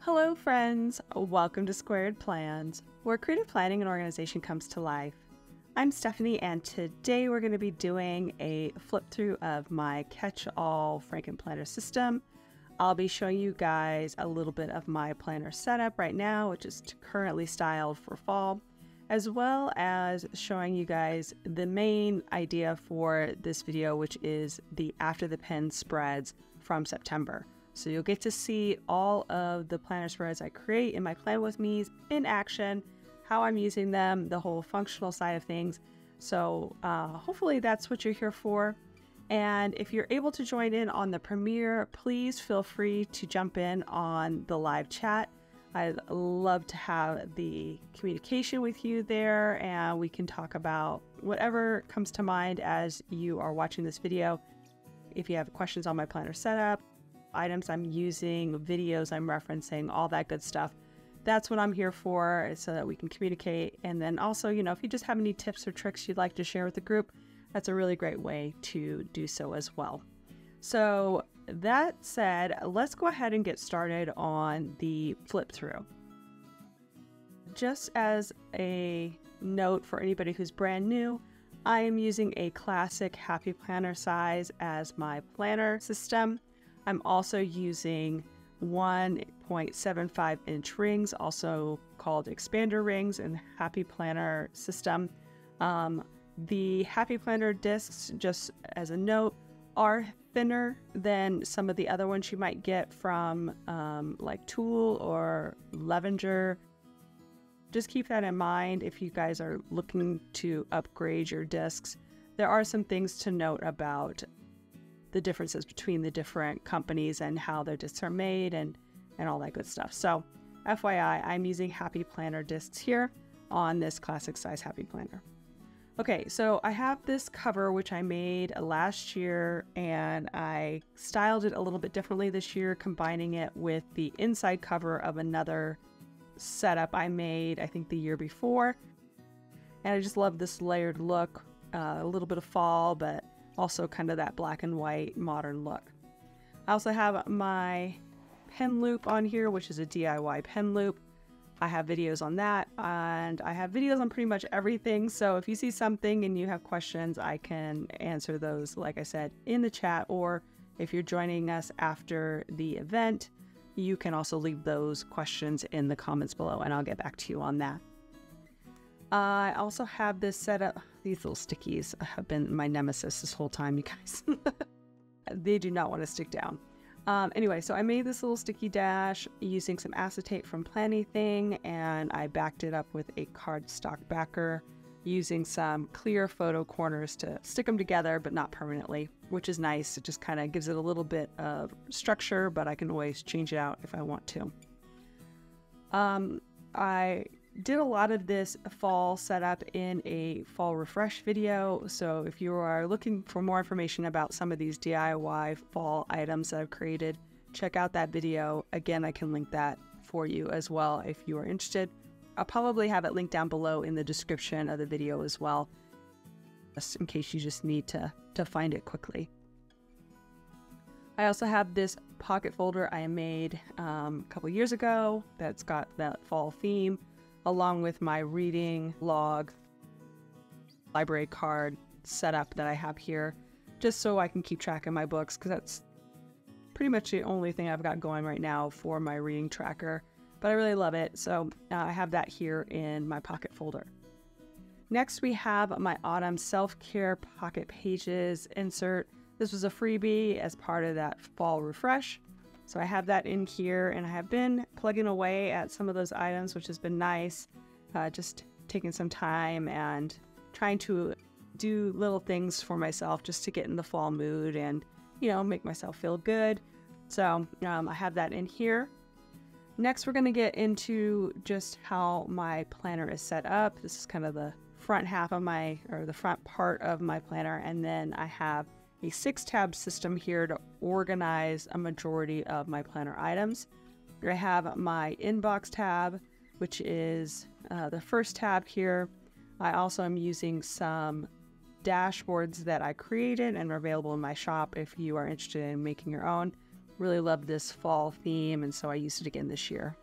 Hello friends, welcome to Squaird Plans, where creative planning and organization comes to life. I'm Stephanie, and today we're going to be doing a flip through of my catch-all Frankenplanner system. I'll be showing you guys a little bit of my planner setup right now, which is currently styled for fall, as well as showing you guys the main idea for this video, which is the After the Pen spreads from September. So you'll get to see all of the planner spreads I create in my Plan With Me's in action, how I'm using them, the whole functional side of things. So hopefully that's what you're here for. And if you're able to join in on the premiere, please feel free to jump in on the live chat. I'd love to have the communication with you there, and we can talk about whatever comes to mind as you are watching this video. If you have questions on my planner setup, items I'm using, videos I'm referencing, all that good stuff. That's what I'm here for, so that we can communicate. And then also, if you just have any tips or tricks you'd like to share with the group, that's a really great way to do so as well. So that said, let's go ahead and get started on the flip through. Just as a note for anybody who's brand new, I am using a classic Happy Planner size as my planner system. I'm also using 1.75 inch rings, also called expander rings, in Happy Planner system. The Happy Planner discs, just as a note, are thinner than some of the other ones you might get from like Tool or Levenger. Just keep that in mind if you guys are looking to upgrade your discs. There are some things to note about the differences between the different companies and how their discs are made and all that good stuff. So FYI, I'm using Happy Planner discs here on this classic size Happy Planner. Okay, so I have this cover which I made last year, and I styled it a little bit differently this year, combining it with the inside cover of another setup I made, I think the year before. And I just love this layered look, a little bit of fall, but also kind of that black and white modern look. I also have my pen loop on here, which is a DIY pen loop. I have videos on that, and I have videos on pretty much everything. So if you see something and you have questions, I can answer those, like I said, in the chat, or if you're joining us after the event, you can also leave those questions in the comments below, and I'll get back to you on that. I also have this set up. These little stickies have been my nemesis this whole time, you guys. They do not want to stick down. Anyway, so I made this little sticky dash using some acetate from Planything, and I backed it up with a cardstock backer using some clear photo corners to stick them together, but not permanently, which is nice. It just kind of gives it a little bit of structure, but I can always change it out if I want to. I did a lot of this fall setup in a fall refresh video, so if you are looking for more information about some of these DIY fall items that I've created, check out that video. Again, I can link that for you as well if you are interested. I'll probably have it linked down below in the description of the video as well, just in case you just need to find it quickly. I also have this pocket folder I made a couple years ago that's got that fall theme, along with my reading log library card setup that I have here, just so I can keep track of my books, because that's pretty much the only thing I've got going right now for my reading tracker, but I really love it. So I have that here in my pocket folder. Next, we have my autumn self-care pocket pages insert. This was a freebie as part of that fall refresh. So I have that in here, and I have been plugging away at some of those items, which has been nice. Just taking some time and trying to do little things for myself just to get in the fall mood and, make myself feel good. So I have that in here. Next, we're going to get into just how my planner is set up. This is kind of the front half of the front part of my planner. And then I have a 6-tab system here to organize a majority of my planner items. I have my inbox tab, which is the first tab here. I also am using some dashboards that I created and are available in my shop if you are interested in making your own. Really love this fall theme, and so I used it again this year.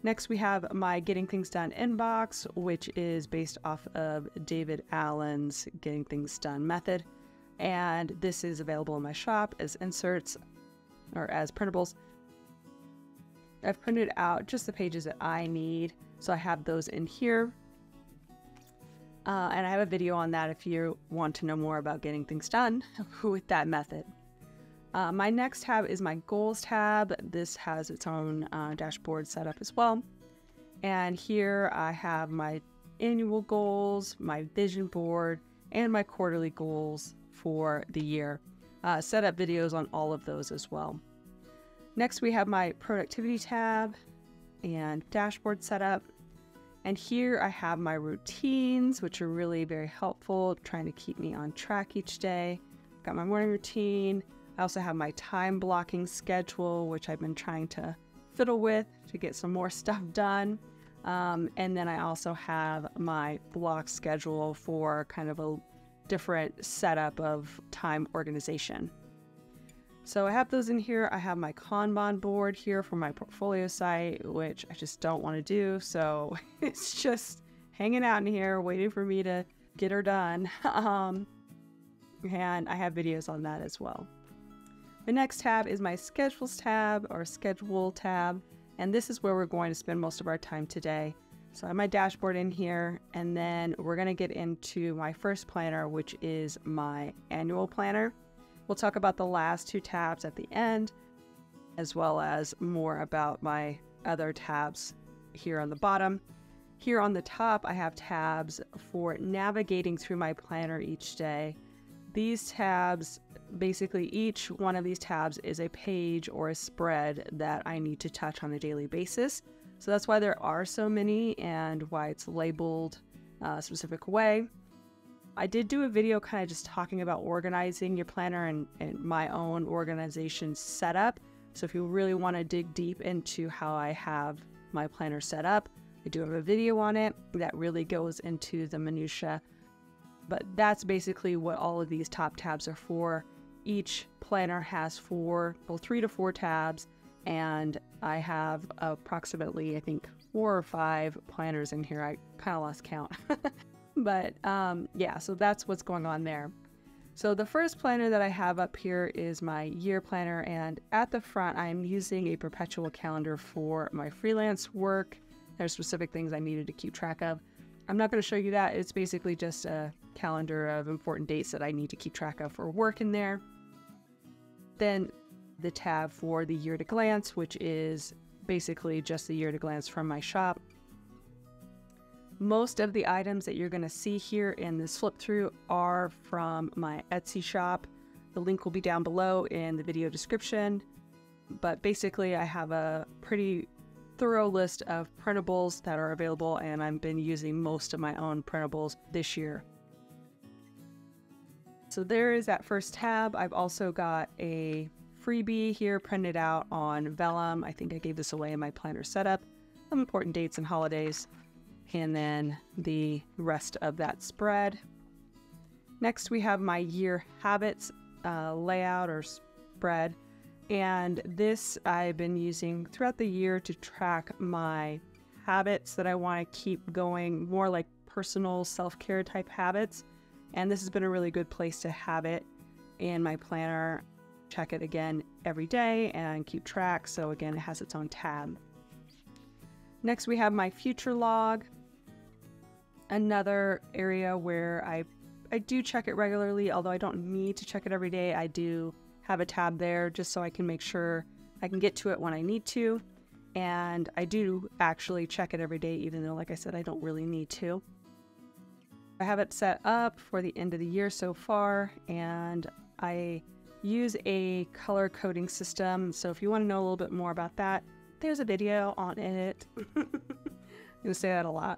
Next, we have my Getting Things Done inbox, which is based off of David Allen's Getting Things Done method. And this is available in my shop as inserts or as printables. I've printed out just the pages that I need, so I have those in here. And I have a video on that if you want to know more about getting things done with that method. My next tab is my goals tab. This has its own dashboard setup as well. And here I have my annual goals, my vision board, and my quarterly goals for the year. Set up videos on all of those as well. Next, we have my productivity tab and dashboard setup. And here I have my routines, which are really very helpful, trying to keep me on track each day. I've got my morning routine. I also have my time blocking schedule, which I've been trying to fiddle with to get some more stuff done. And then I also have my block schedule for kind of a different setup of time organization. So I have those in here. I have my Kanban board here for my portfolio site, which I just don't want to do. So it's just hanging out in here, waiting for me to get her done. And I have videos on that as well. The next tab is my schedules tab or schedule tab. And this is where we're going to spend most of our time today. So I have my dashboard in here, and then we're going to get into my first planner, which is my annual planner. We'll talk about the last two tabs at the end, as well as more about my other tabs here on the bottom. Here on the top, I have tabs for navigating through my planner each day. These tabs, basically each one of these tabs is a page or a spread that I need to touch on a daily basis. So that's why there are so many and why it's labeled a specific way. I did do a video kind of just talking about organizing your planner and my own organization setup. So if you really want to dig deep into how I have my planner set up, I do have a video on it that really goes into the minutia. But that's basically what all of these top tabs are for. Each planner has 3 to 4 tabs, and I have approximately, I think, 4 or 5 planners in here. I kind of lost count. But yeah, so that's what's going on there. So the first planner that I have up here is my year planner, and at the front I'm using a perpetual calendar for my freelance work. There's specific things I needed to keep track of. I'm not going to show you that. It's basically just a calendar of important dates that I need to keep track of for work in there. Then the tab for the year to glance, which is basically just the year at a glance from my shop. Most of the items that you're going to see here in this flip through are from my Etsy shop. The link will be down below in the video description. But basically I have a pretty thorough list of printables that are available, and I've been using most of my own printables this year. So there is that first tab. I've also got a freebie here printed out on vellum. I think I gave this away in my planner setup. Some important dates and holidays. And then the rest of that spread. Next we have my year habits layout or spread. And this I've been using throughout the year to track my habits that I want to keep going, more like personal self-care type habits. And this has been a really good place to have it in my planner. Check it again every day and keep track. So again, it has its own tab. Next we have my future log. Another area where I do check it regularly, although I don't need to check it every day. I do have a tab there just so I can make sure I can get to it when I need to. And I do actually check it every day, even though, like I said, I don't really need to. I have it set up for the end of the year so far, and I use a color coding system. So if you want to know a little bit more about that, there's a video on it. I'm gonna say that a lot.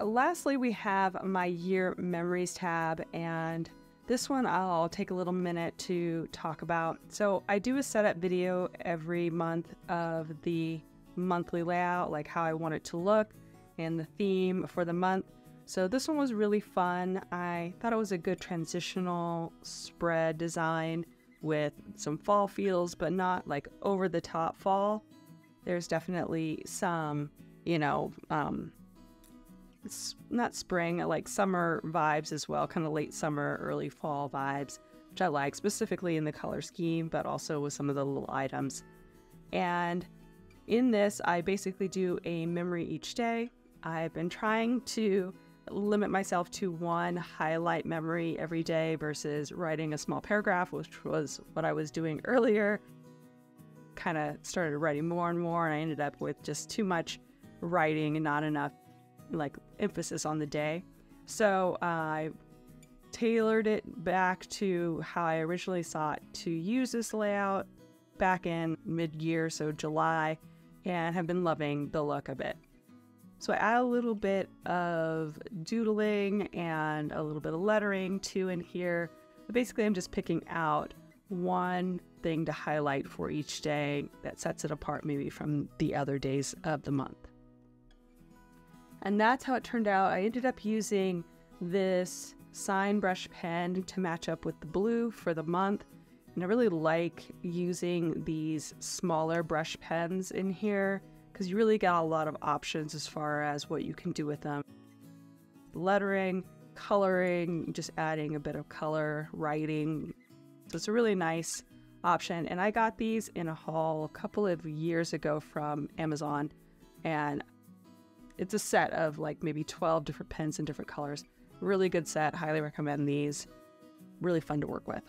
Lastly, we have my year memories tab, and this one I'll take a little minute to talk about. So I do a setup video every month of the monthly layout, like how I want it to look and the theme for the month. So this one was really fun. I thought it was a good transitional spread design with some fall feels, but not like over the top fall. There's definitely some, it's not spring, like summer vibes as well, kind of late summer, early fall vibes, which I like, specifically in the color scheme, but also with some of the little items. And in this, I basically do a memory each day. I've been trying to limit myself to one highlight memory every day versus writing a small paragraph, which was what I was doing earlier. Kind of started writing more and more, and I ended up with just too much writing and not enough emphasis on the day. So I tailored it back to how I originally sought to use this layout back in mid-year, so July, and have been loving the look of it. So I add a little bit of doodling and a little bit of lettering too in here. But basically, I'm just picking out one thing to highlight for each day that sets it apart maybe from the other days of the month. And that's how it turned out. I ended up using this sign brush pen to match up with the blue for the month. And I really like using these smaller brush pens in here because you really got a lot of options as far as what you can do with them. Lettering, coloring, just adding a bit of color, writing. So it's a really nice option. And I got these in a haul a couple of years ago from Amazon. And it's a set of like maybe 12 different pens in different colors. Really good set. Highly recommend these. Really fun to work with.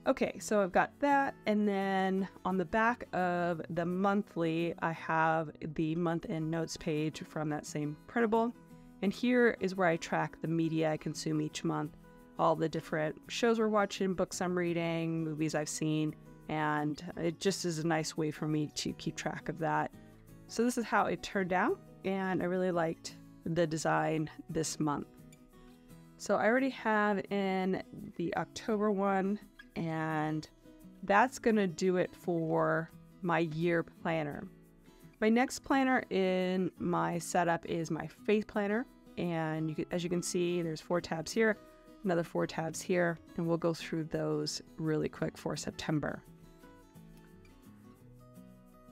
Okay, so I've got that, and then on the back of the monthly, I have the month-end notes page from that same printable, and here is where I track the media I consume each month, all the different shows we're watching, books I'm reading, movies I've seen, and it just is a nice way for me to keep track of that. So this is how it turned out, and I really liked the design this month. So I already have in the October one, and that's gonna do it for my year planner. My next planner in my setup is my faith planner, and as you can see, there's 4 tabs here, another 4 tabs here, and we'll go through those really quick for September.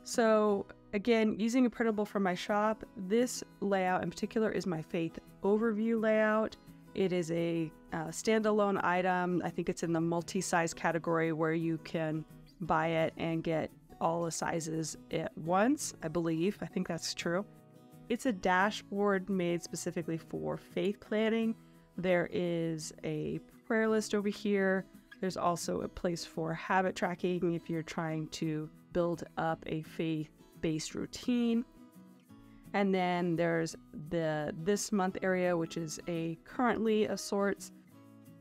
So again, using a printable from my shop, this layout in particular is my faith overview layout. It is a standalone item. I think it's in the multi-size category where you can buy it and get all the sizes at once, I believe. I think that's true. It's a dashboard made specifically for faith planning. There is a prayer list over here. There's also a place for habit tracking if you're trying to build up a faith-based routine. And then there's the this month area, which is a currently of sorts,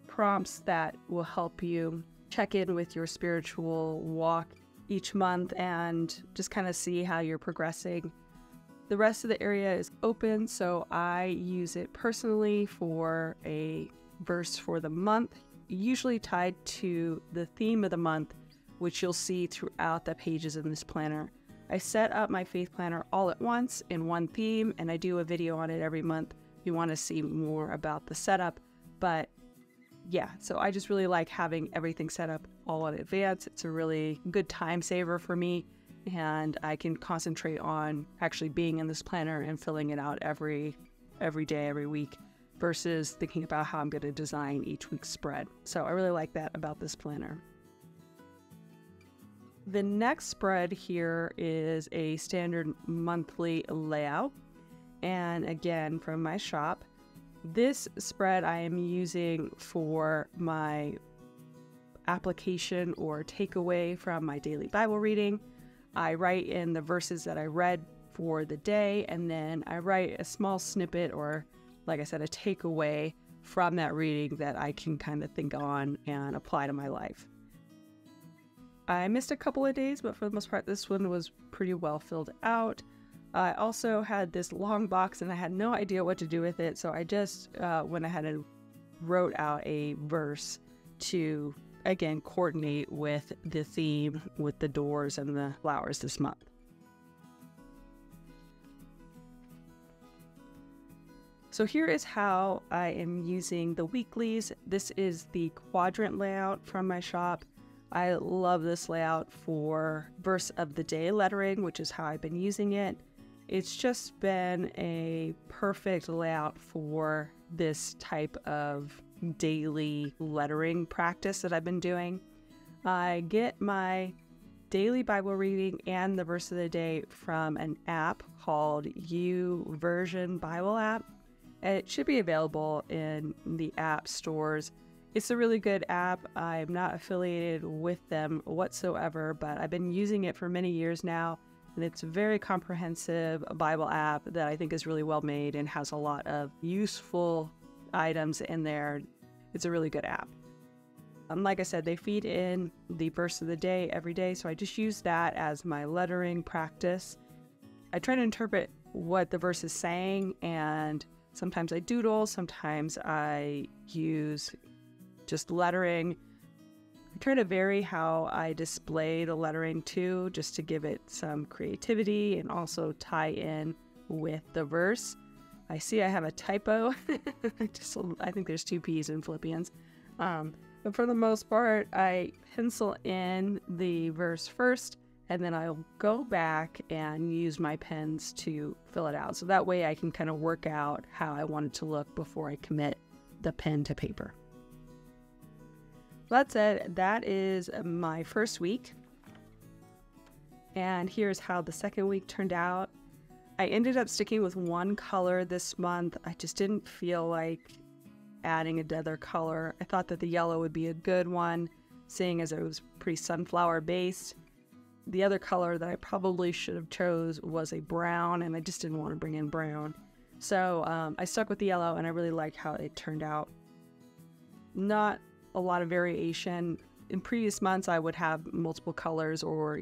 prompts that will help you check in with your spiritual walk each month and just kind of see how you're progressing. The rest of the area is open, so I use it personally for a verse for the month, usually tied to the theme of the month, which you'll see throughout the pages in this planner. I set up my faith planner all at once in one theme, and I do a video on it every month if you want to see more about the setup. But yeah, so I just really like having everything set up all in advance. It's a really good time saver for me, and I can concentrate on actually being in this planner and filling it out every day, every week, versus thinking about how I'm going to design each week's spread. So I really like that about this planner. The next spread here is a standard monthly layout, and again from my shop. This spread I am using for my application or takeaway from my daily Bible reading. I write in the verses that I read for the day, and then I write a small snippet, or like I said, a takeaway from that reading that I can kind of think on and apply to my life. I missed a couple of days, but for the most part, this one was pretty well filled out. I also had this long box and I had no idea what to do with it, so I just went ahead and wrote out a verse to, again, coordinate with the theme with the doors and the flowers this month. So here is how I am using the weeklies. This is the quadrant layout from my shop. I love this layout for verse of the day lettering, which is how I've been using it. It's just been a perfect layout for this type of daily lettering practice that I've been doing. I get my daily Bible reading and the verse of the day from an app called YouVersion Bible app. It should be available in the app stores. It's a really good app. I'm not affiliated with them whatsoever, but I've been using it for many years now, and it's a very comprehensive Bible app that I think is really well made and has a lot of useful items in there. It's a really good app. Like I said, they feed in the verse of the day every day, so I just use that as my lettering practice. I try to interpret what the verse is saying, and sometimes I doodle, sometimes I use just lettering. I try to vary how I display the lettering too, just to give it some creativity and also tie in with the verse. I see I have a typo. I think there's 2 P's in Philippians. But for the most part, I pencil in the verse first, and then I'll go back and use my pens to fill it out. So that way I can kind of work out how I want it to look before I commit the pen to paper. That said, that is my first week. And here's how the second week turned out. I ended up sticking with one color this month. I just didn't feel like adding another color. I thought that the yellow would be a good one, seeing as it was pretty sunflower based. The other color that I probably should have chose was a brown, and I just didn't want to bring in brown. So I stuck with the yellow, and I really like how it turned out. Not a lot of variation. In previous months, I would have multiple colors or,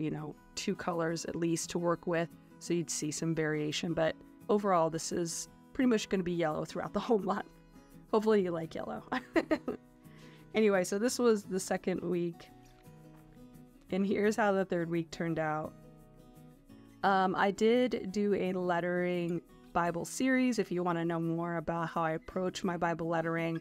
2 colors at least to work with, so you'd see some variation. But overall, this is pretty much going to be yellow throughout the whole month. Hopefully you like yellow. Anyway, so this was the second week. And here's how the third week turned out. I did do a lettering Bible series. If you want to know more about how I approach my Bible lettering,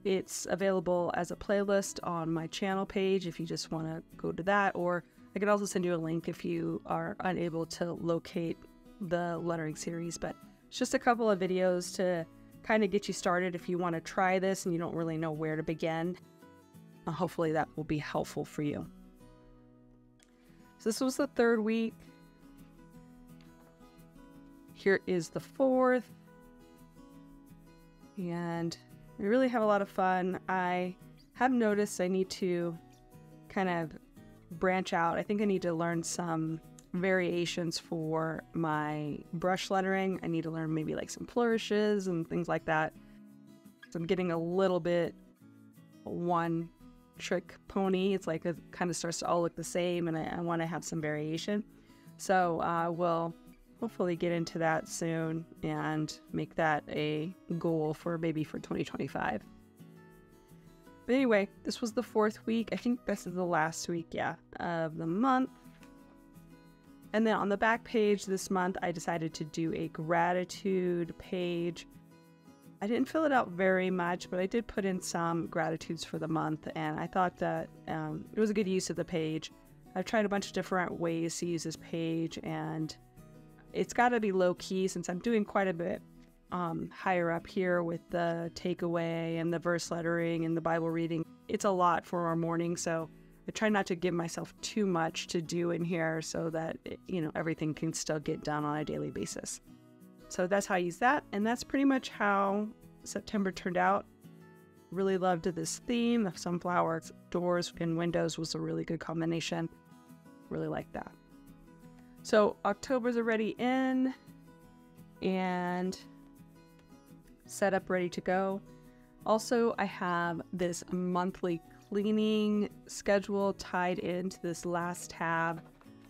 it's available as a playlist on my channel page if you just want to go to that. Or I could also send you a link if you are unable to locate the lettering series. But it's just a couple of videos to kind of get you started if you want to try this and you don't really know where to begin. Hopefully that will be helpful for you. So this was the third week. Here is the fourth. And we really have a lot of fun. I have noticed I need to kind of branch out. I think I need to learn some variations for my brush lettering. I need to learn maybe like some flourishes and things like that. So I'm getting a little bit one trick pony. It's like it kind of starts to all look the same, and I want to have some variation. So we'll hopefully get into that soon and make that a goal for maybe for 2025. But anyway, this was the fourth week. I think this is the last week, of the month. And then on the back page this month, I decided to do a gratitude page. I didn't fill it out very much, but I did put in some gratitudes for the month, and I thought that it was a good use of the page. I've tried a bunch of different ways to use this page, and it's got to be low-key since I'm doing quite a bit higher up here with the takeaway and the verse lettering and the Bible reading. It's a lot for our morning, so I try not to give myself too much to do in here so that, everything can still get done on a daily basis. So that's how I use that, and that's pretty much how September turned out. Really loved this theme. The sunflower doors and windows was a really good combination. Really like that. So October's already in and set up, ready to go. Also, I have this monthly cleaning schedule tied into this last tab,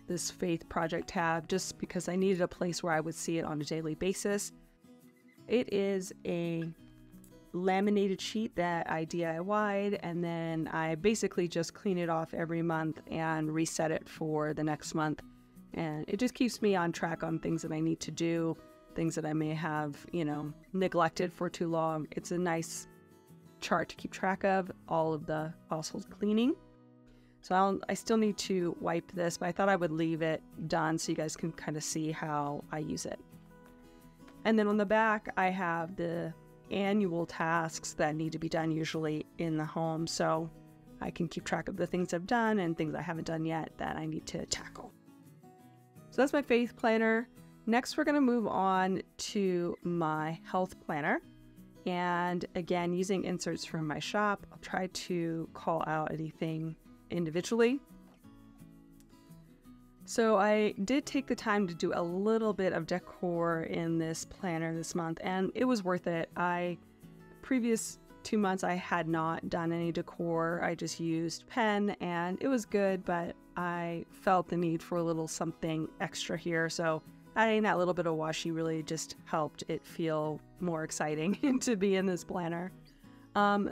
this faith project tab, just because I needed a place where I would see it on a daily basis. It is a laminated sheet that I DIY'd, and then I basically just clean it off every month and reset it for the next month. And it just keeps me on track on things that I need to do things that I may have, neglected for too long. It's a nice chart to keep track of all of the household cleaning. So I still need to wipe this, but I thought I would leave it done so you guys can kind of see how I use it. And then on the back, I have the annual tasks that need to be done usually in the home. So I can keep track of the things I've done and things I haven't done yet that I need to tackle. So that's my faith planner. Next, we're going to move on to my health planner. And again, using inserts from my shop, I'll try to call out anything individually. So I did take the time to do a little bit of decor in this planner this month, and it was worth it. Previous 2 months I had not done any decor. I just used pen and it was good, but I felt the need for a little something extra here. So adding that little bit of washi really just helped it feel more exciting to be in this planner.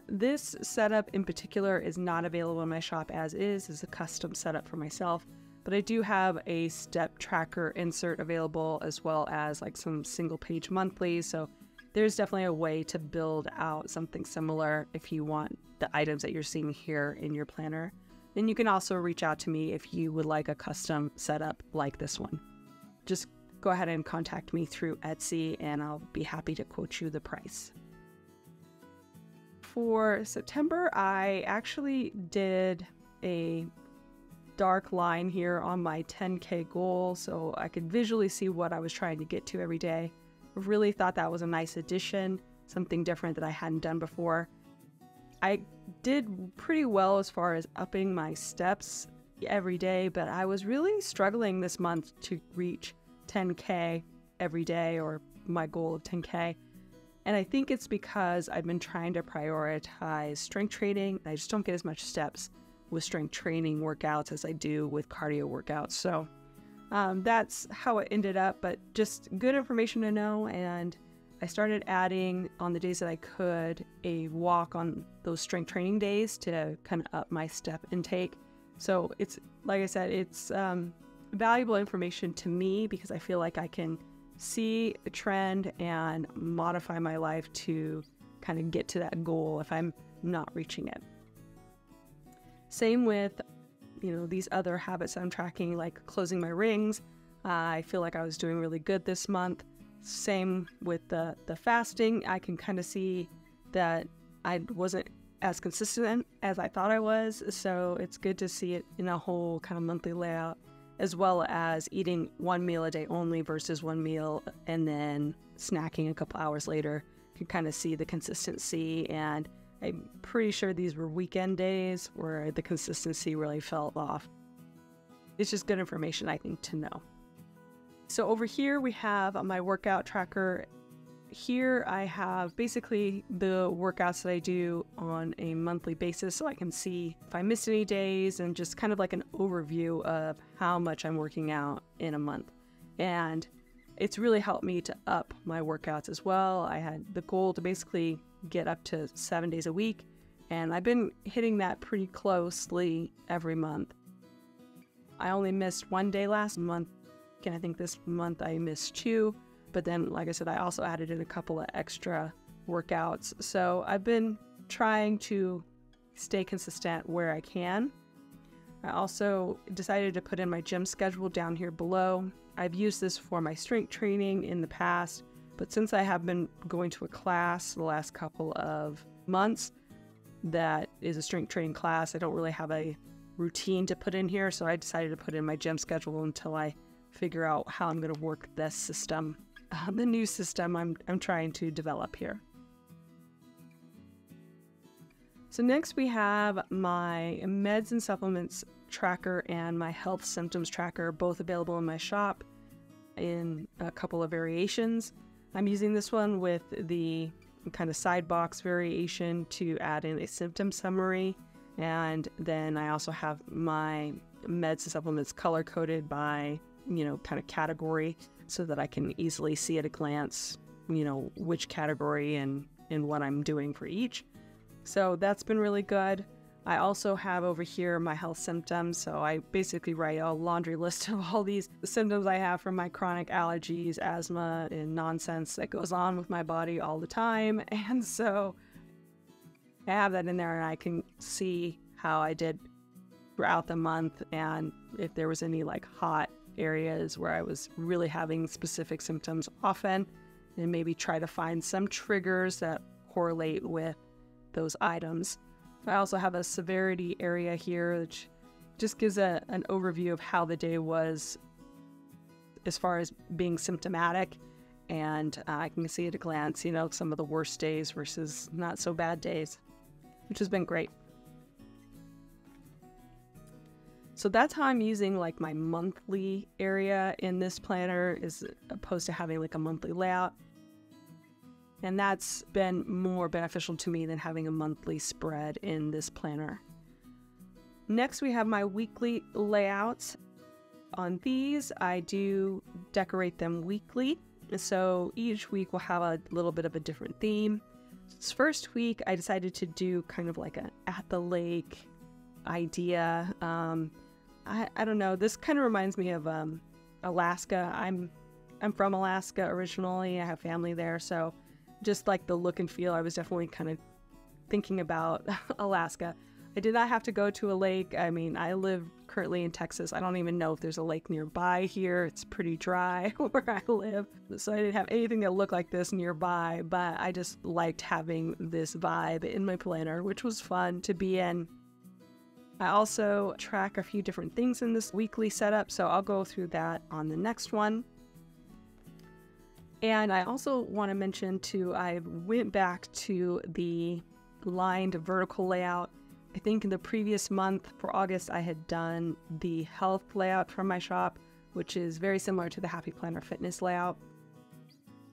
This setup in particular is not available in my shop as is. It's a custom setup for myself, but I do have a step tracker insert available as well as like some single page monthlies. So there's definitely a way to build out something similar if you want the items that you're seeing here in your planner. Then you can also reach out to me if you would like a custom setup like this one. Just go ahead and contact me through Etsy and I'll be happy to quote you the price. For September, I actually did a dark line here on my 10K goal so I could visually see what I was trying to get to every day. I really thought that was a nice addition, something different that I hadn't done before. I did pretty well as far as upping my steps every day, but I was really struggling this month to reach 10K every day, or my goal of 10K. And I think it's because I've been trying to prioritize strength training. I just don't get as much steps with strength training workouts as I do with cardio workouts. So that's how it ended up, but just good information to know. And I started adding, on the days that I could, a walk on those strength training days to kind of up my step intake. So it's, like I said, it's valuable information to me because I feel like I can see a trend and modify my life to kind of get to that goal if I'm not reaching it. Same with, these other habits I'm tracking, like closing my rings. I feel like I was doing really good this month. Same with the fasting. I can kind of see that I wasn't as consistent as I thought I was. So it's good to see it in a whole kind of monthly layout, as well as eating one meal a day only versus one meal and then snacking a couple hours later. You can kind of see the consistency, and I'm pretty sure these were weekend days where the consistency really fell off. It's just good information, I think, to know. So over here we have my workout tracker. Here I have basically the workouts that I do on a monthly basis, so I can see if I missed any days and just kind of like an overview of how much I'm working out in a month. And it's really helped me to up my workouts as well. I had the goal to basically get up to 7 days a week, and I've been hitting that pretty closely every month. I only missed 1 day last month, and I think this month I missed 2. But then, like I said, I also added in a couple of extra workouts. So I've been trying to stay consistent where I can. I also decided to put in my gym schedule down here below. I've used this for my strength training in the past, but since I have been going to a class the last couple of months that is a strength training class, I don't really have a routine to put in here. So I decided to put in my gym schedule until I figure out how I'm going to work this system. The new system I'm trying to develop here. So next we have my meds and supplements tracker and my health symptoms tracker, both available in my shop in a couple of variations. I'm using this one with the kind of side box variation to add in a symptom summary, and then I also have my meds and supplements color coded by kind of category, so that I can easily see at a glance, which category and what I'm doing for each. So that's been really good. I also have over here my health symptoms, so I basically write a laundry list of all these symptoms I have from my chronic allergies, asthma, and nonsense that goes on with my body all the time. And so I have that in there, and I can see how I did throughout the month and if there was any like hot areas where I was really having specific symptoms often, and maybe try to find some triggers that correlate with those items. I also have a severity area here, which just gives an overview of how the day was as far as being symptomatic. And I can see at a glance, some of the worst days versus not so bad days, which has been great. So that's how I'm using like my monthly area in this planner as opposed to having like a monthly layout. And that's been more beneficial to me than having a monthly spread in this planner. Next, we have my weekly layouts. On these, I do decorate them weekly. So each week will have a little bit of a different theme. This first week, I decided to do kind of like an at the lake idea. I don't know. This kind of reminds me of Alaska. I'm from Alaska originally. I have family there, so just like the look and feel, I was definitely kind of thinking about Alaska. I did not have to go to a lake. I mean, I live currently in Texas. I don't even know if there's a lake nearby here. It's pretty dry where I live. So I didn't have anything that looked like this nearby, but I just liked having this vibe in my planner, which was fun to be in. I also track a few different things in this weekly setup, so I'll go through that on the next one. And I also want to mention too, I went back to the lined vertical layout. I think in the previous month for August, I had done the health layout from my shop, which is very similar to the Happy Planner Fitness layout.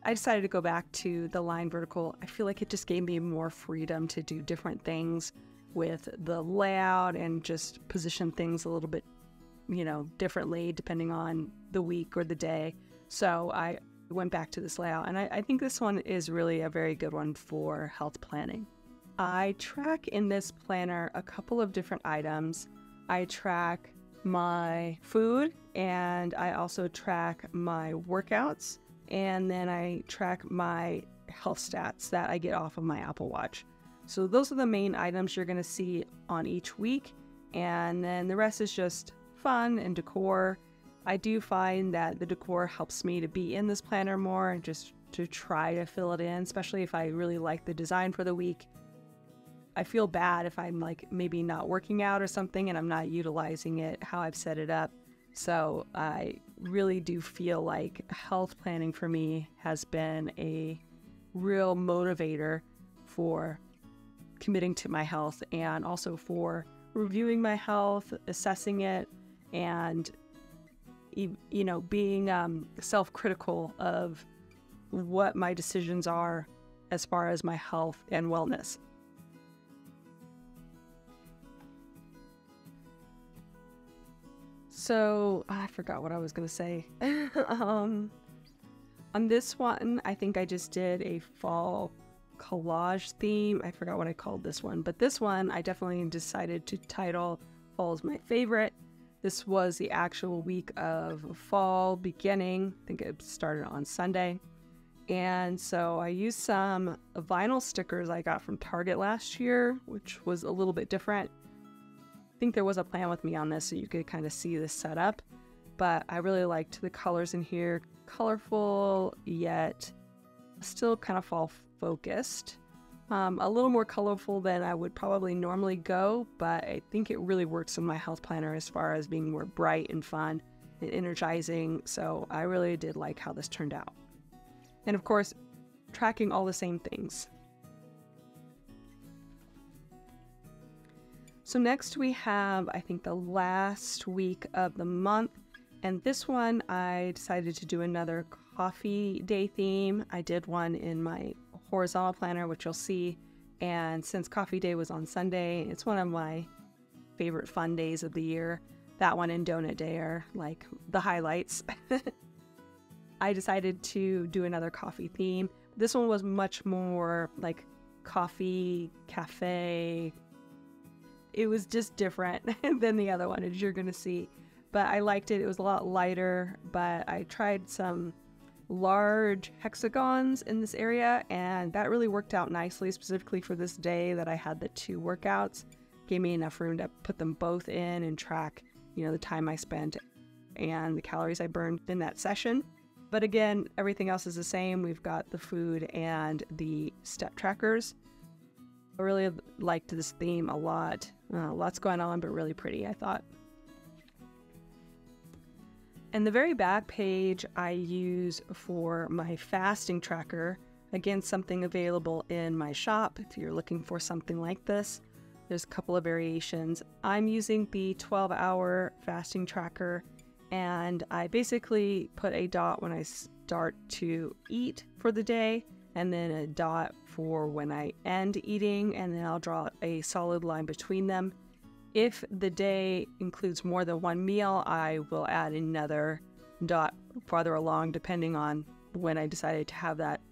I decided to go back to the lined vertical. I feel like it just gave me more freedom to do different things with the layout and just position things a little bit, differently depending on the week or the day. So I went back to this layout, and I think this one is really a very good one for health planning. I track in this planner a couple of different items. I track my food, and I also track my workouts, and then I track my health stats that I get off of my Apple Watch. So those are the main items you're going to see on each week, and then the rest is just fun and decor. I do find that the decor helps me to be in this planner more and just to try to fill it in, especially if I really like the design for the week. I feel bad if I'm like maybe not working out or something and I'm not utilizing it how I've set it up. So I really do feel like health planning for me has been a real motivator for committing to my health and also for reviewing my health, assessing it, and being self-critical of what my decisions are as far as my health and wellness. So I forgot what I was going to say. On this one, I think I just did a fall collage theme. I forgot what I called this one, but this one I definitely decided to title Fall is My Favorite. This was the actual week of fall beginning. I think it started on Sunday. And so I used some vinyl stickers I got from Target last year, which was a little bit different. I think there was a plan with me on this so you could kind of see this setup, but I really liked the colors in here. Colorful, yet still kind of fall focused. A little more colorful than I would probably normally go, but I think it really works in my health planner as far as being more bright and fun and energizing. So I really did like how this turned out. And of course, tracking all the same things. So next we have, I think, the last week of the month. And this one, I decided to do another coffee day theme. I did one in my horizontal planner, which you'll see. And since coffee day was on Sunday, it's one of my favorite fun days of the year. That one and donut day are like the highlights. I decided to do another coffee theme. This one was much more like coffee, cafe, it was just different than the other one, as you're going to see. But I liked it. It was a lot lighter, but I tried some large hexagons in this area, and that really worked out nicely, specifically for this day that I had the 2 workouts. Gave me enough room to put them both in and track, the time I spent and the calories I burned in that session. But again, everything else is the same. We've got the food and the step trackers. I really liked this theme a lot. Lots going on, but really pretty, I thought. And the very back page I use for my fasting tracker. Again, something available in my shop if you're looking for something like this. There's a couple of variations. I'm using the 12-hour fasting tracker, and I basically put a dot when I start to eat for the day, and then a dot for when I end eating, and then I'll draw a solid line between them. If the day includes more than one meal, I will add another dot farther along depending on when I decided to have that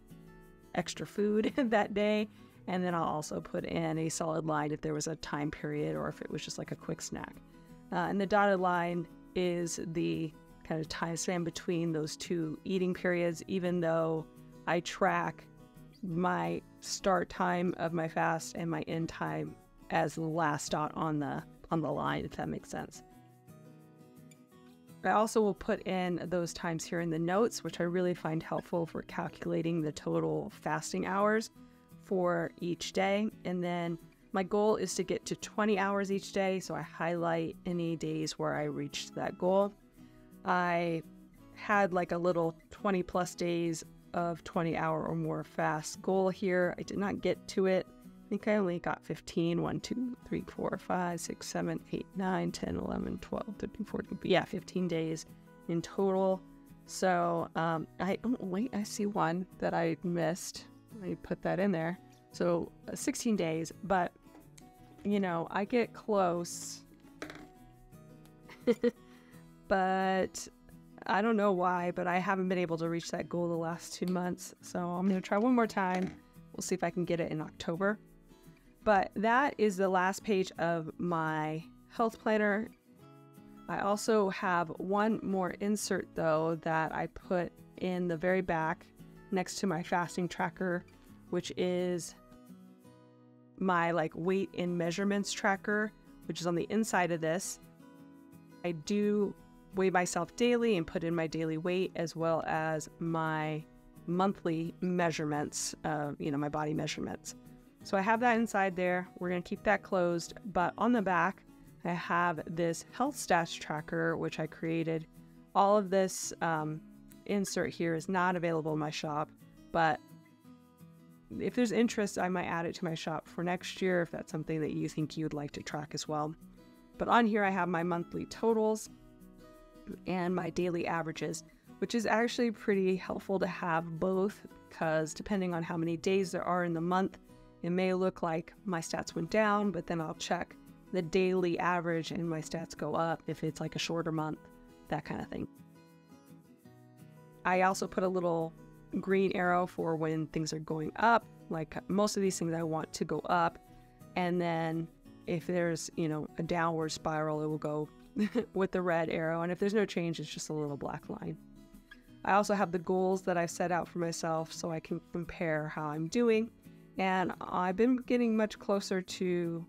extra food that day. And then I'll also put in a solid line if there was a time period or if it was just like a quick snack. And the dotted line is the kind of time span between those 2 eating periods, even though I track my start time of my fast and my end time as the last dot on the line, if that makes sense. I also will put in those times here in the notes, which I really find helpful for calculating the total fasting hours for each day. And then my goal is to get to 20 hours each day, so I highlight any days where I reached that goal. I had like a little 20 plus days of 20-hour or more fast goal here. I did not get to it. I think I only got 15. 1, 2, 3, 4, 5, 6, 7, 8, 9, 10, 11, 12, 13, 14. Yeah, 15 days in total. So I see one that I missed. I put that in there. So 16 days, but I get close. But I don't know why, but I haven't been able to reach that goal the last 2 months. So I'm going to try one more time. We'll see if I can get it in October. But that is the last page of my health planner. I also have one more insert though that I put in the very back next to my fasting tracker, which is my weight in measurements tracker, which is on the inside of this. I do weigh myself daily and put in my daily weight, as well as my monthly measurements, my body measurements. So I have that inside there. We're going to keep that closed, but on the back, I have this health stats tracker, which I created. All of this insert here is not available in my shop, but if there's interest, I might add it to my shop for next year if that's something that you think you'd like to track as well. But on here, I have my monthly totals and my daily averages, which is actually pretty helpful to have both, because depending on how many days there are in the month, it may look like my stats went down, but then I'll check the daily average and my stats go up if it's like a shorter month, that kind of thing. I also put a little green arrow for when things are going up. Like most of these things I want to go up, and then if there's a downward spiral, it will go with the red arrow, and if there's no change, it's just a little black line. I also have the goals that I've set out for myself so I can compare how I'm doing, and I've been getting much closer to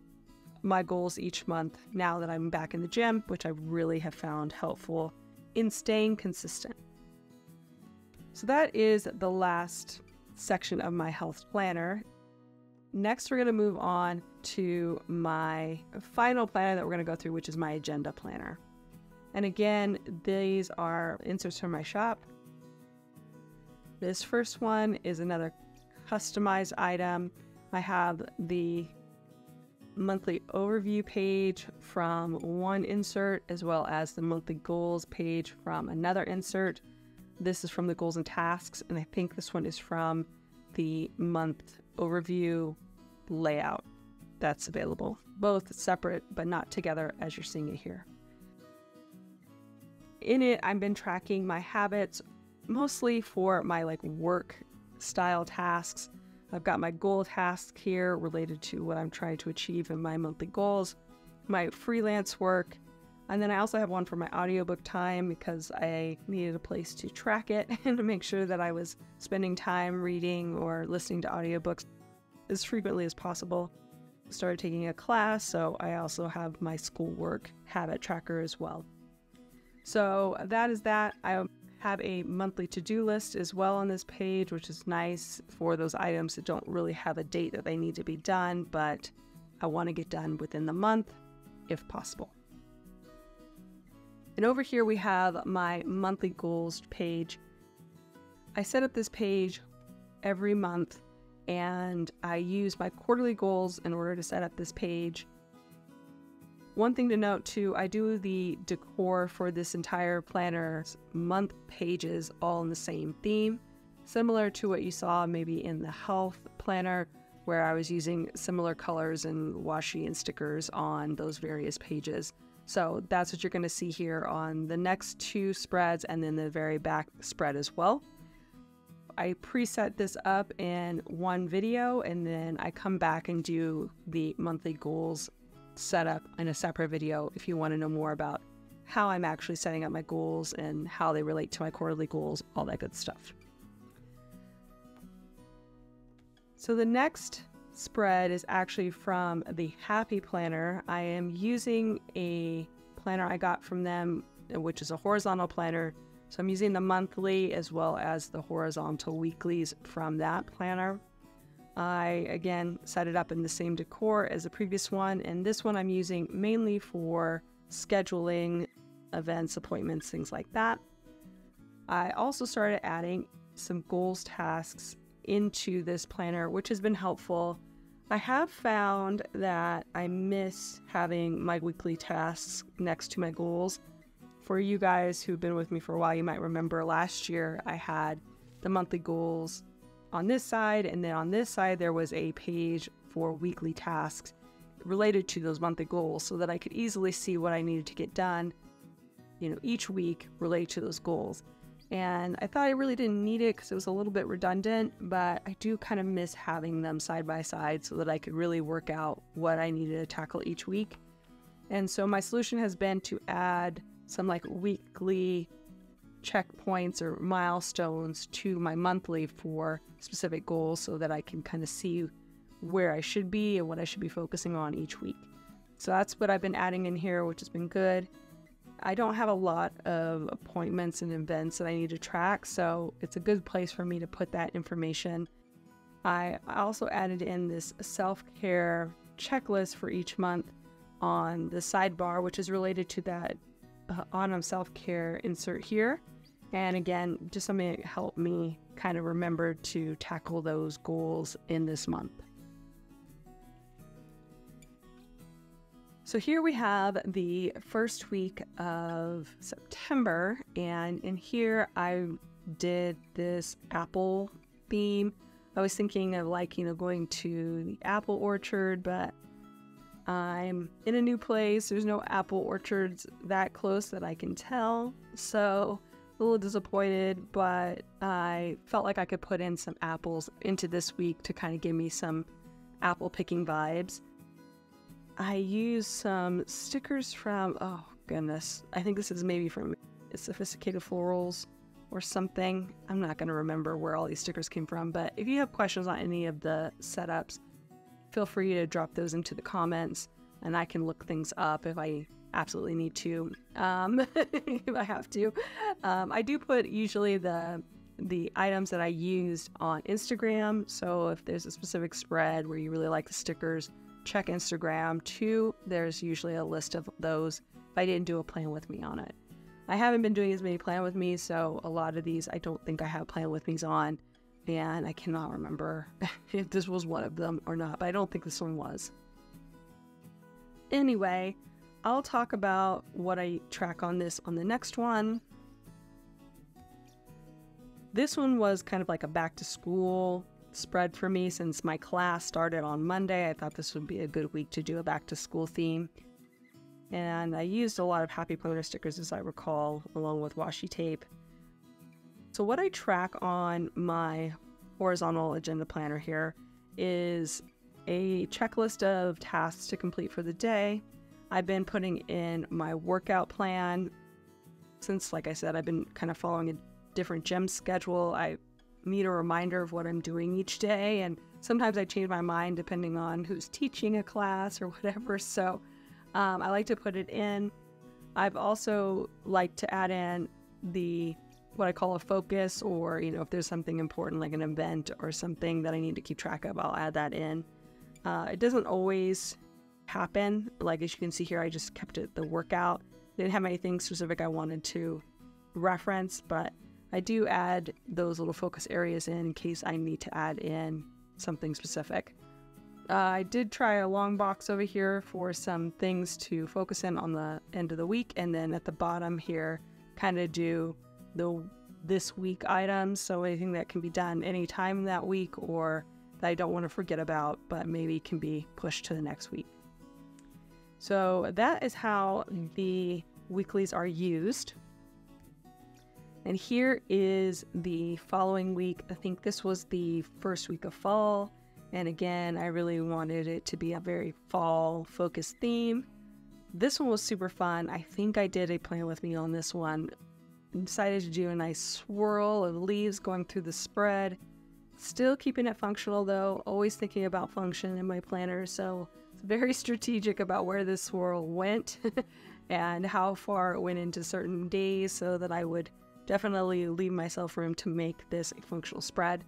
my goals each month now that I'm back in the gym, which I really have found helpful in staying consistent. So that is the last section of my health planner. Next, we're going to move on to my final planner that we're going to go through, which is my agenda planner. And again, these are inserts from my shop. This first one is another customized item. I have the monthly overview page from one insert, as well as the monthly goals page from another insert. This is from the goals and tasks, and I think this one is from the month overview layout that's available. Both separate, but not together as you're seeing it here. In it, I've been tracking my habits, mostly for my work style tasks. I've got my goal task here related to what I'm trying to achieve in my monthly goals. my freelance work. And then I also have one for my audiobook time because I needed a place to track it and to make sure that I was spending time reading or listening to audiobooks as frequently as possible. I started taking a class, so I also have my schoolwork habit tracker as well. So that is that. I have a monthly to-do list as well on this page, which is nice for those items that don't really have a date that they need to be done, but I want to get done within the month if possible. And over here we have my monthly goals page. I set up this page every month and I use my quarterly goals in order to set up this page. One thing to note too, I do the decor for this entire planner's month pages all in the same theme, similar to what you saw maybe in the health planner where I was using similar colors and washi and stickers on those various pages. So that's what you're going to see here on the next two spreads and then the very back spread as well. I preset this up in one video and then I come back and do the monthly goals setup in a separate video if you want to know more about how I'm actually setting up my goals and how they relate to my quarterly goals, all that good stuff. So the next spread is actually from the Happy Planner. I am using a planner I got from them, which is a horizontal planner. So I'm using the monthly as well as the horizontal weeklies from that planner. I, again, set it up in the same decor as the previous one, and this one I'm using mainly for scheduling events, appointments, things like that. I also started adding some goals tasks into this planner, which has been helpful. I have found that I miss having my weekly tasks next to my goals. For you guys who've been with me for a while, you might remember last year I had the monthly goals on this side, and then on this side there was a page for weekly tasks related to those monthly goals so that I could easily see what I needed to get done, each week related to those goals. And I thought I really didn't need it because it was a little bit redundant, but I do kind of miss having them side by side so that I could really work out what I needed to tackle each week. And so my solution has been to add some weekly checkpoints or milestones to my monthly for specific goals so that I can kind of see where I should be and what I should be focusing on each week. So that's what I've been adding in here, which has been good. I don't have a lot of appointments and events that I need to track, so it's a good place for me to put that information. I also added in this self-care checklist for each month on the sidebar, which is related to that autumn self-care insert here. And again, just something that helped me kind of remember to tackle those goals in this month. So here we have the first week of September, and in here I did this apple theme. I was thinking of going to the apple orchard, but I'm in a new place. There's no apple orchards that close that I can tell, so a little disappointed, but I felt like I could put in some apples into this week to kind of give me some apple picking vibes. I used some stickers from, oh goodness, I think this is maybe from Sophisticated Florals or something. I'm not going to remember where all these stickers came from, but if you have questions on any of the setups, feel free to drop those into the comments and I can look things up if I absolutely need to, if I have to. I do put usually the items that I used on Instagram, so if there's a specific spread where you really like the stickers, check Instagram too. There's usually a list of those if I didn't do a plan with me on it. I haven't been doing as many plan with me, so a lot of these I don't think I have plan with me's on, and I cannot remember if this was one of them or not, but I don't think this one was. Anyway, I'll talk about what I track on this on the next one. This one was kind of like a back to school spread for me since my class started on Monday. I thought this would be a good week to do a back to school theme. And I used a lot of Happy Planner stickers, as I recall, along with washi tape. So what I track on my horizontal agenda planner here is a checklist of tasks to complete for the day. I've been putting in my workout plan. Since, like I said, I've been kind of following a different gym schedule, I need a reminder of what I'm doing each day, and sometimes I change my mind depending on who's teaching a class or whatever, so I like to put it in. I've also liked to add in what I call a focus, or if there's something important like an event or something that I need to keep track of, I'll add that in. It doesn't always happen. Like as you can see here, I just kept it the workout. Didn't have anything specific I wanted to reference, but I do add those little focus areas in case I need to add in something specific. I did try a long box over here for some things to focus in on the end of the week, and then at the bottom here kind of do this week items, so anything that can be done anytime that week or that I don't want to forget about but maybe can be pushed to the next week. So that is how the weeklies are used. And here is the following week. I think this was the first week of fall. And again, I really wanted it to be a very fall focused theme. This one was super fun. I think I did a plan with me on this one. I decided to do a nice swirl of leaves going through the spread. Still keeping it functional though, always thinking about function in my planner. So it's very strategic about where this swirl went and how far it went into certain days so that I would definitely leave myself room to make this a functional spread.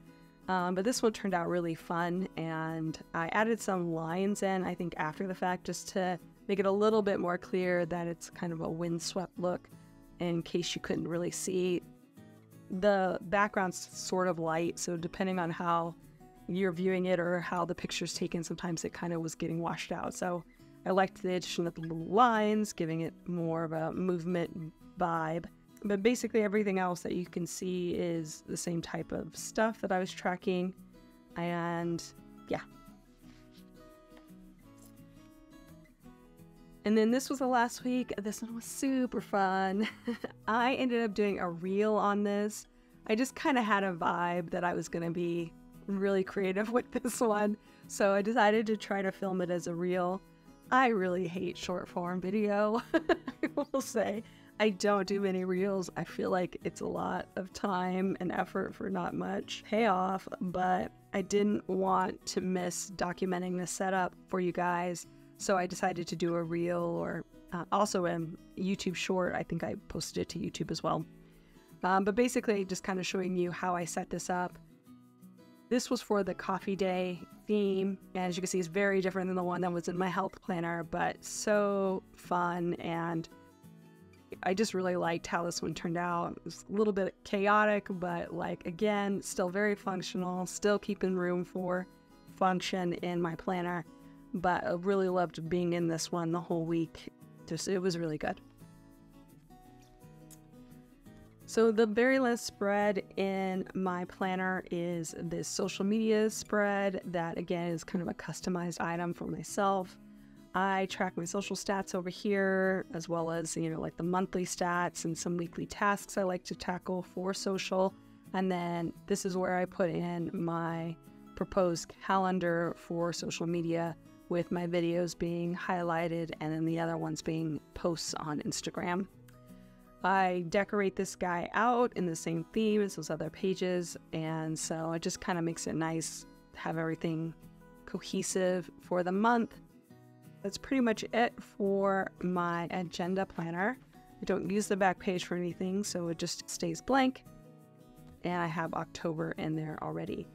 But this one turned out really fun, and I added some lines in, I think after the fact, just to make it a little bit more clear that it's kind of a windswept look in case you couldn't really see. The background's sort of light, so depending on how you're viewing it or how the picture's taken, sometimes it kind of was getting washed out. So I liked the addition of the little lines, giving it more of a movement vibe. But basically everything else that you can see is the same type of stuff that I was tracking. And yeah. And then this was the last week. This one was super fun. I ended up doing a reel on this. I just kind of had a vibe that I was going to be really creative with this one. So I decided to try to film it as a reel. I really hate short form video, I will say. I don't do many reels. I feel like it's a lot of time and effort for not much payoff, but I didn't want to miss documenting the setup for you guys, so I decided to do a reel, or also a YouTube short. I think I posted it to YouTube as well. But basically just kind of showing you how I set this up. This was for the coffee day theme, and as you can see, it's very different than the one that was in my health planner, but so fun, and I just really liked how this one turned out. It was a little bit chaotic, but like, again, still very functional, still keeping room for function in my planner. But I really loved being in this one the whole week. It was really good. So the very last spread in my planner is this social media spread that, again, is kind of a customized item for myself. I track my social stats over here, as well as, like the monthly stats and some weekly tasks I like to tackle for social. And then this is where I put in my proposed calendar for social media, with my videos being highlighted and then the other ones being posts on Instagram. I decorate this guy out in the same theme as those other pages, and so it just kind of makes it nice to have everything cohesive for the month. That's pretty much it for my agenda planner. I don't use the back page for anything, so it just stays blank. And I have October in there already.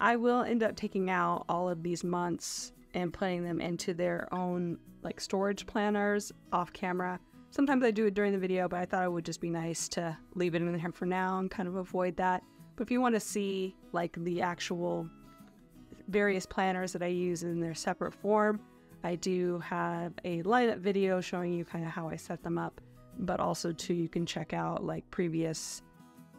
I will end up taking out all of these months and putting them into their own like storage planners off camera. Sometimes I do it during the video, but I thought it would just be nice to leave it in there for now and kind of avoid that. But if you want to see like the actual various planners that I use in their separate form, I do have a lineup video showing you kind of how I set them up, but also too, you can check out like previous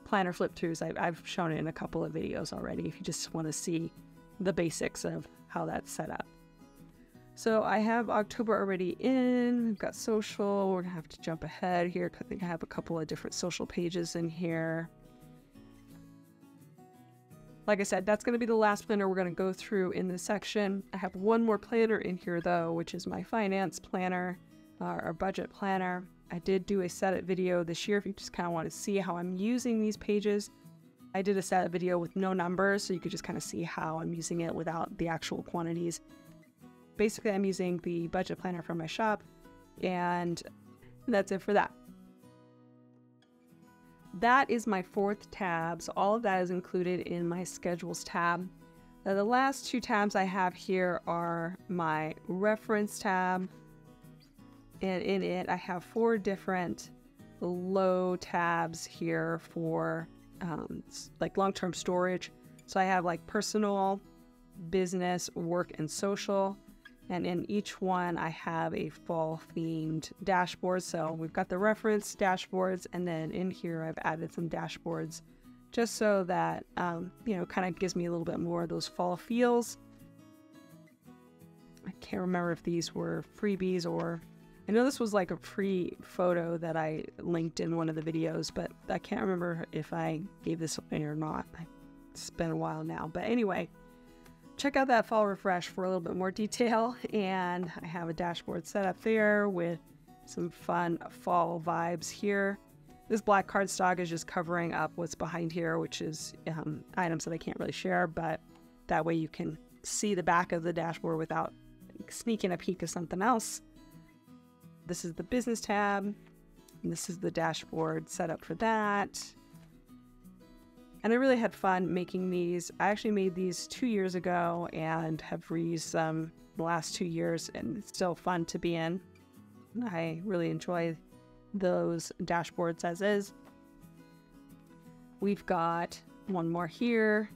planner flip throughs. I've shown it in a couple of videos already if you just want to see the basics of how that's set up. So I have October already in. We've got social. We're gonna have to jump ahead here because I think I have a couple of different social pages in here. Like I said, that's going to be the last planner we're going to go through in this section. I have one more planner in here though, which is my finance planner. our budget planner. I did do a setup video this year if you just kind of want to see how I'm using these pages. I did a setup video with no numbers, so you could just kind of see how I'm using it without the actual quantities. Basically, I'm using the budget planner from my shop, and that's it for that. That is my 4th tab, so all of that is included in my schedules tab. Now, the last 2 tabs I have here are my reference tab, and in it I have 4 different low tabs here for like long-term storage. So I have like personal, business, work, and social. And in each one, I have a fall-themed dashboard. So we've got the reference dashboards, and then in here, I've added some dashboards just so that, you know, kind of gives me a little bit more of those fall feels. I can't remember if these were freebies or... I know this was like a free photo that I linked in one of the videos, but I can't remember if I gave this away or not. It's been a while now. But anyway, check out that fall refresh for a little bit more detail. And I have a dashboard set up there with some fun fall vibes here. This black cardstock is just covering up what's behind here, which is items that I can't really share, but that way you can see the back of the dashboard without sneaking a peek of something else. This is the business tab, and this is the dashboard set up for that. And I really had fun making these. I actually made these 2 years ago and have reused them the last 2 years, and it's still fun to be in. I really enjoy those dashboards as is. We've got one more here.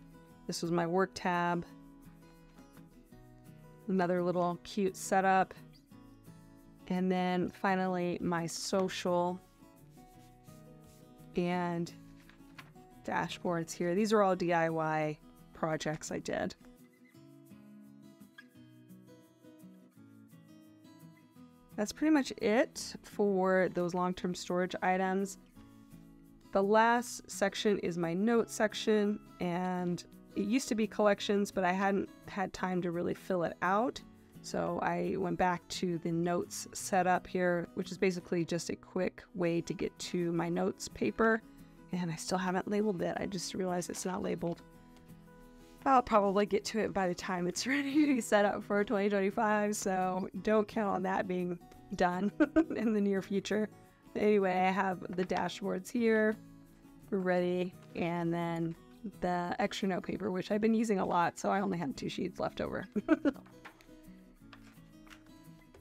This was my work tab. Another little cute setup. And then finally my social and dashboards here. These are all DIY projects I did. That's pretty much it for those long-term storage items. The last section is my notes section, and it used to be collections, but I hadn't had time to really fill it out. So I went back to the notes setup here, which is basically just a quick way to get to my notes paper. And I still haven't labeled it. I just realized it's not labeled. I'll probably get to it by the time it's ready to be set up for 2025. So don't count on that being done in the near future. Anyway, I have the dashboards here. We're ready. And then the extra note paper, which I've been using a lot. So I only have 2 sheets left over.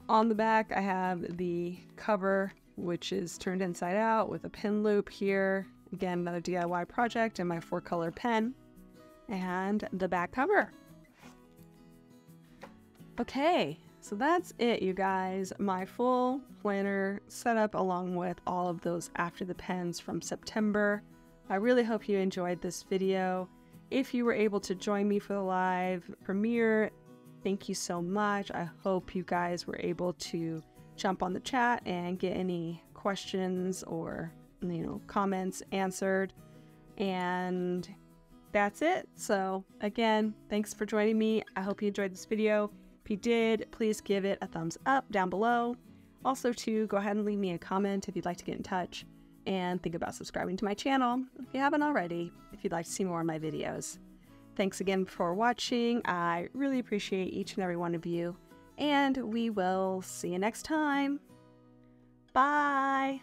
On the back, I have the cover, which is turned inside out with a pin loop here. Again, another DIY project, and my 4-color pen. And the back cover. Okay, so that's it, you guys. My full planner setup along with all of those after the pens from September. I really hope you enjoyed this video. If you were able to join me for the live premiere, thank you so much. I hope you guys were able to jump on the chat and get any questions or, you know, comments answered. And that's it. So again, thanks for joining me. I hope you enjoyed this video. If you did, please give it a thumbs up down below. Also, to go ahead and leave me a comment if you'd like to get in touch, and think about subscribing to my channel if you haven't already, if you'd like to see more of my videos. Thanks again for watching. I really appreciate each and every one of you, and we will see you next time. Bye!